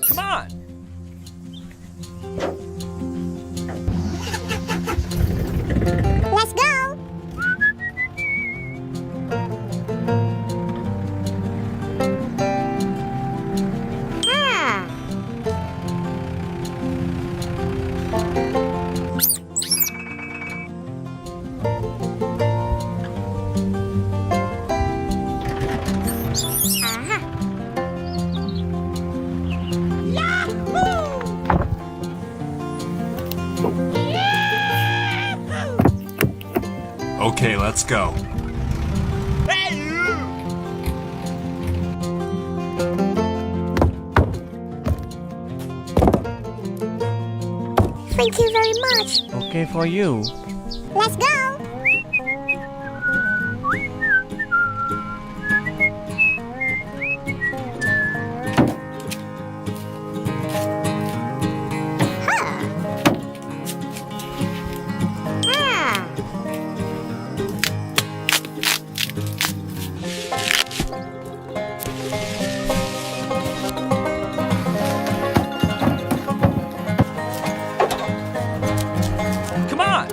Come on! Let's go! Ah! Okay, let's go. Thank you very much. Okay for you. Let's go! Ah! Come on!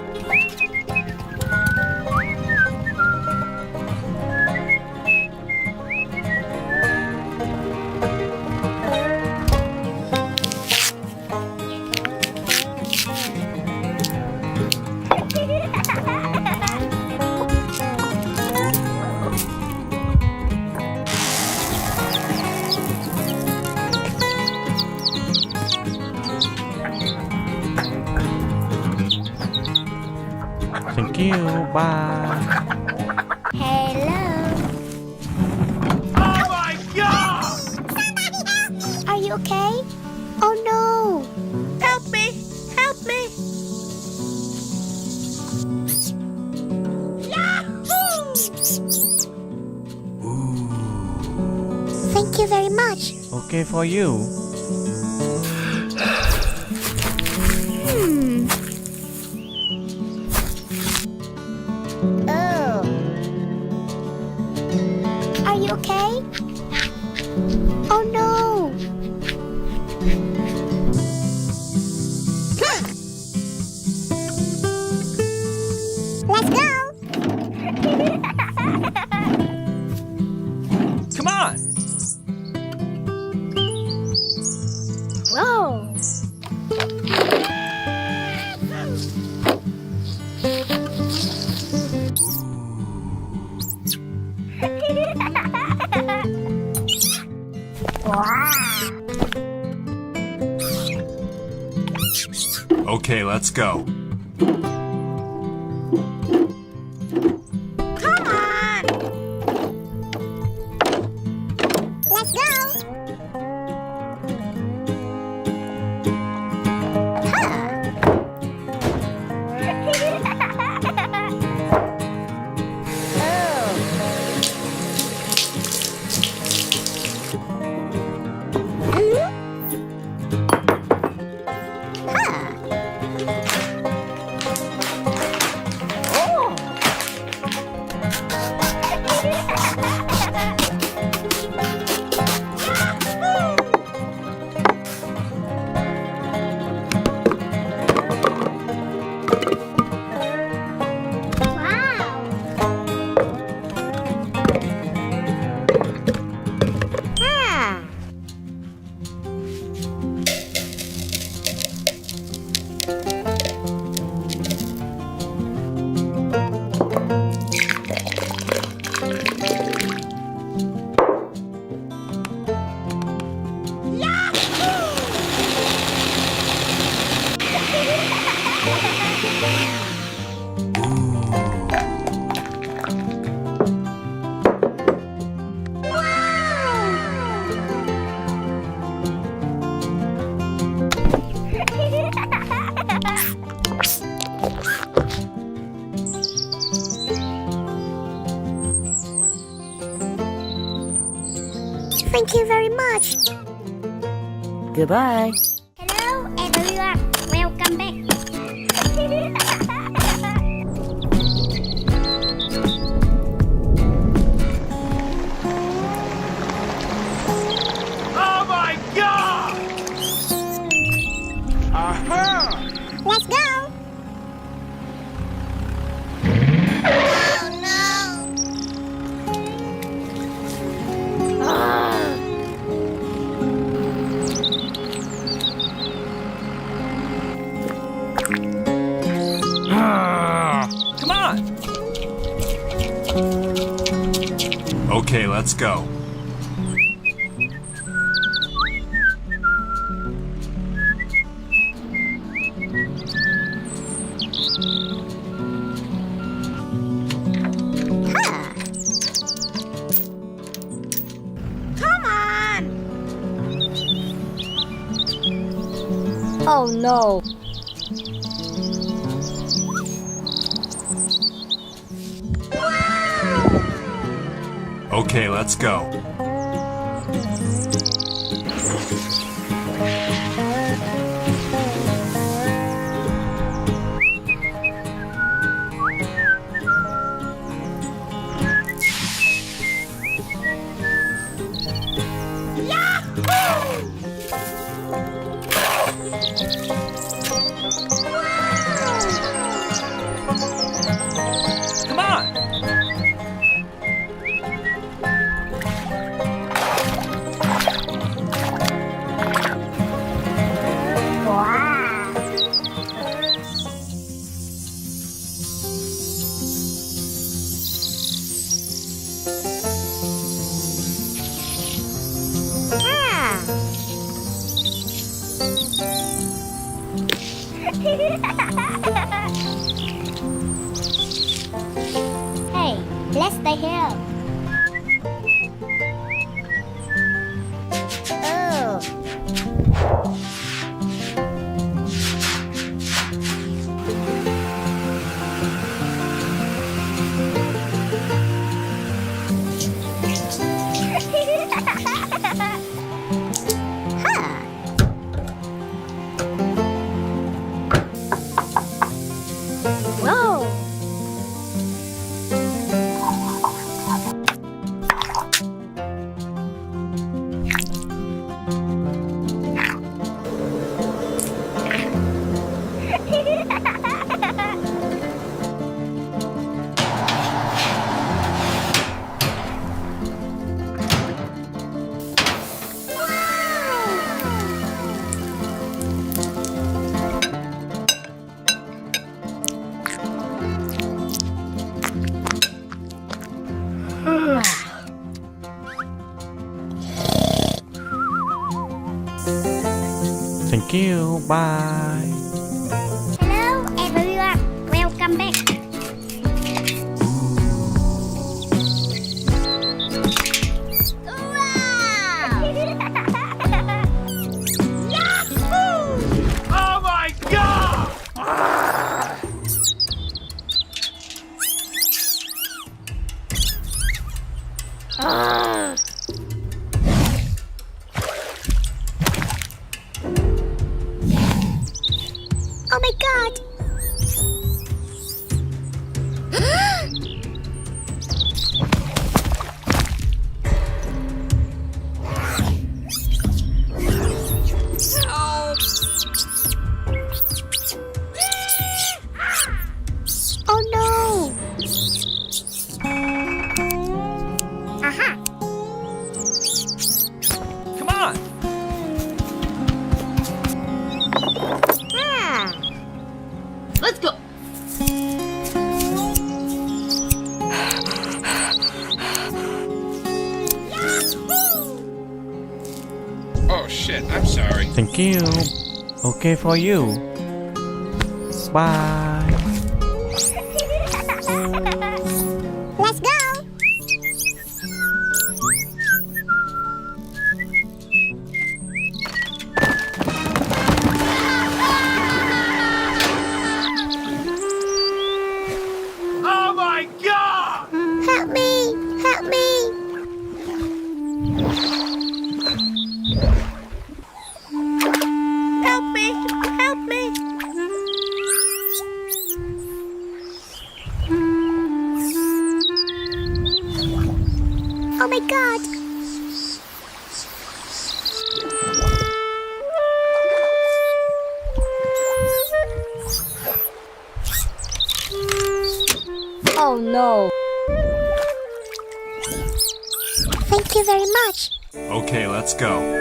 Thank you. Bye. Hello. Oh my God! Are you okay? Oh no! Help me! Help me! Yahoo! Thank you very much. Okay for you. Oh. Are you okay? Oh no! Let's go! Come on! Whoa! Okay, let's go. Come on! Let's go! Thank you very much. Goodbye. Hello everyone, welcome Okay, let's go. Come on! Oh no! Okay, let's go. Come on! Hey, let's stay here. Oh. Whoa! Thank you, bye. Hello everyone, welcome back. Oh my god! Oh my god! Oh no! Aha! Come on! Let's go. Oh shit, I'm sorry. Thank you. Okay for you. Bye. Let's go! Oh my god! Help me! Help me! Help me! Help me! Oh my god! Oh no! Thank you very much. Okay, let's go.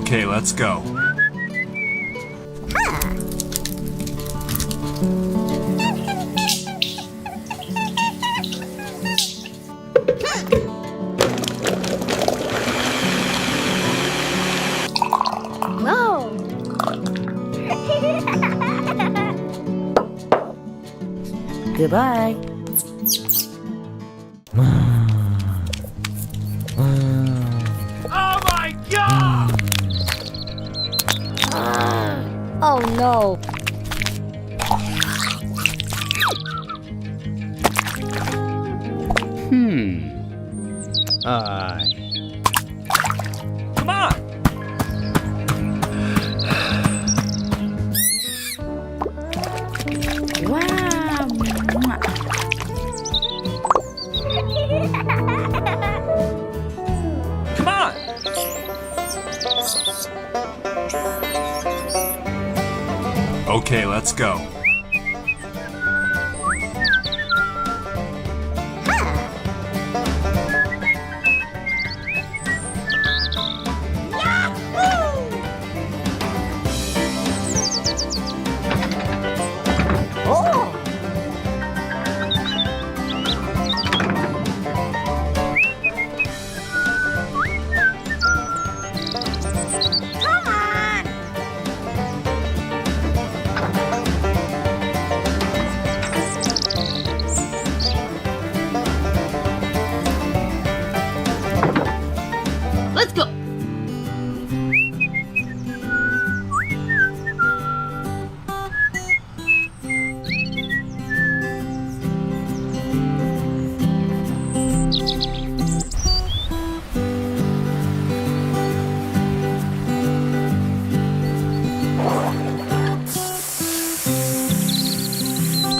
Okay, let's go. Whoa! Goodbye. Oh my god! Oh no! Come on! Wow. Come on! Okay, let's go. Let's go.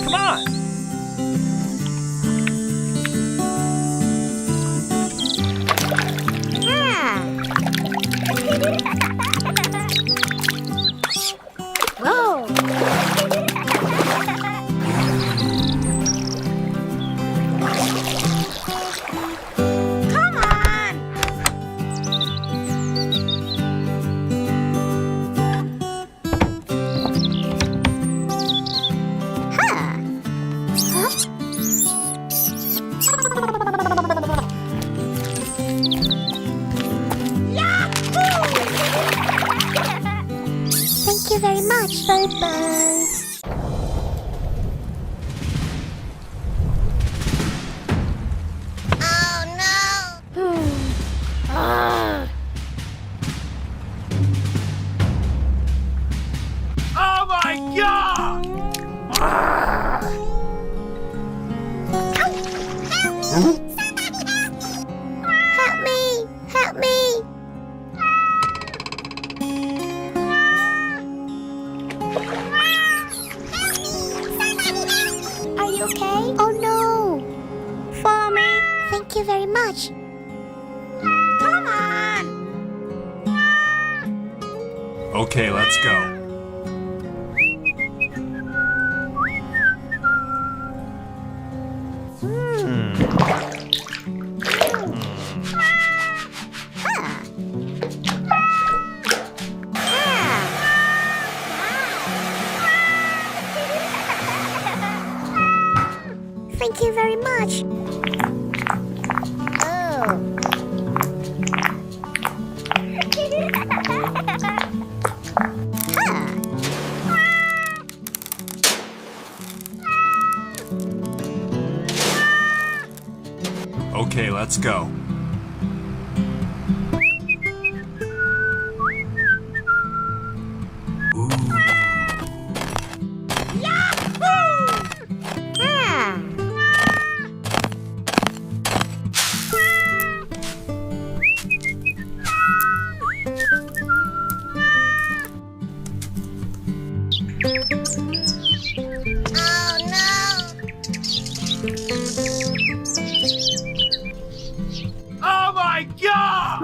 Come on! Whoa! Come on! Thank you very much. Bye-bye. Oh no! Oh my god! Help me! Help me! Are you okay? Oh no! For me? Thank you very much. Come on! Okay, let's go. Thank you very much. Oh. Okay, let's go. Oh my god!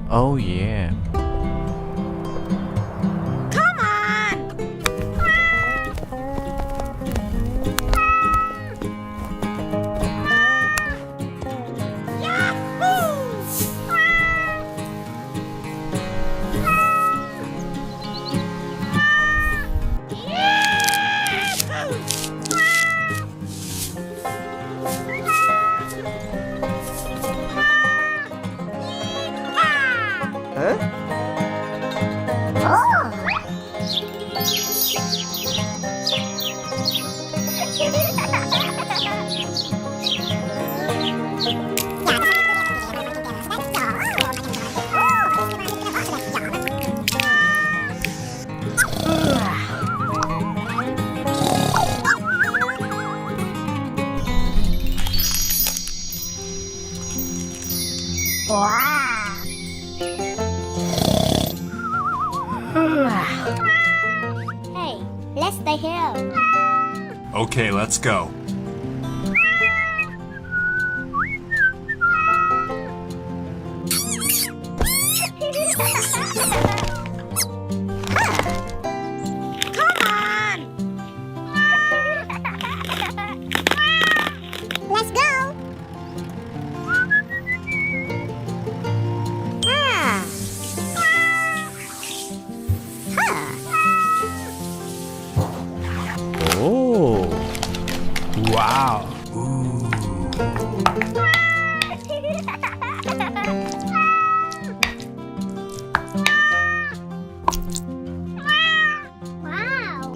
Oh yeah. Come on! Hey, let's stay here. Okay, let's go. Come on. Let's go. Oh. Wow. Wow.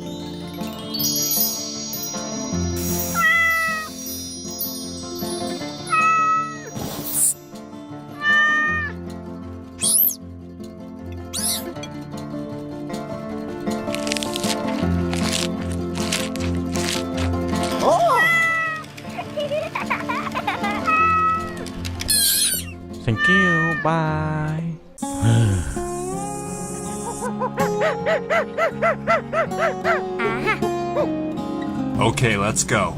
Thank you. Bye. Okay, let's go.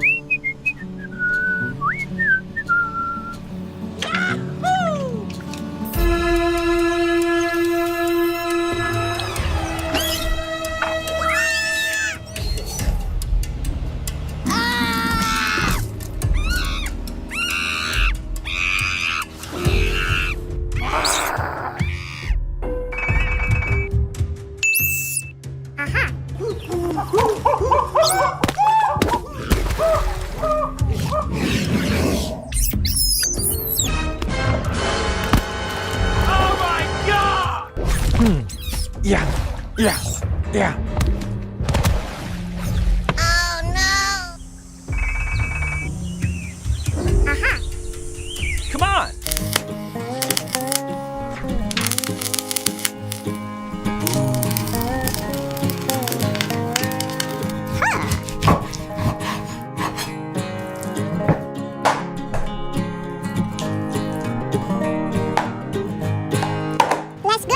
Oh my god! Yeah. Yeah. Yeah. Oh no. Come on! Let's go.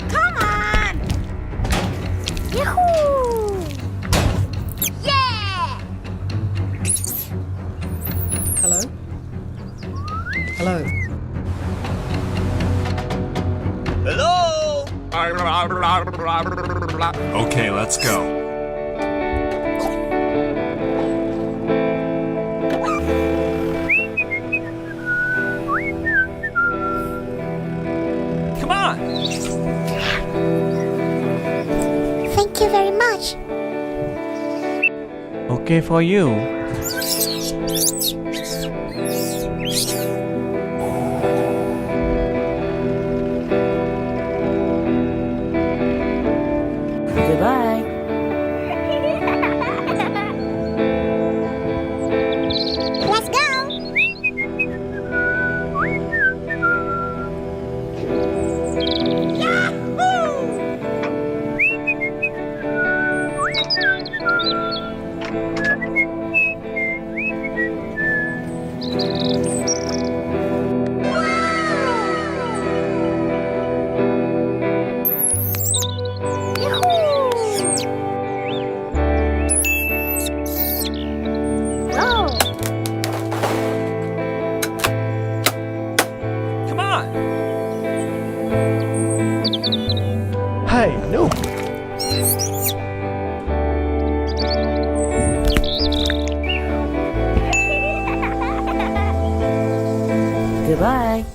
Come on. Yahoo! Yeah! Hello? Hello? Okay, let's go. Come on! Thank you very much. Okay for you. Goodbye. Let's go. Come on! Hey, no. Goodbye.